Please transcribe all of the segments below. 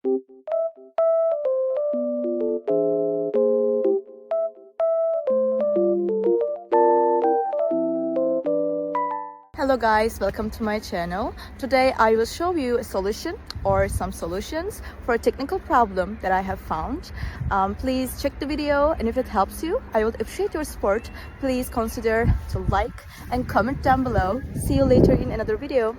Hello guys, welcome to my channel. Today I will show you a solution or some solutions for a technical problem that I have found. Please check the video, and if it helps you, I would appreciate your support. Please consider to like and comment down below. See you later in another video.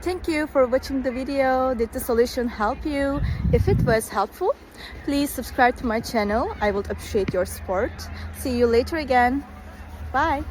Thank you for watching the video. Did the solution help you? If it was helpful, please subscribe to my channel. I would appreciate your support. See you later again. Bye.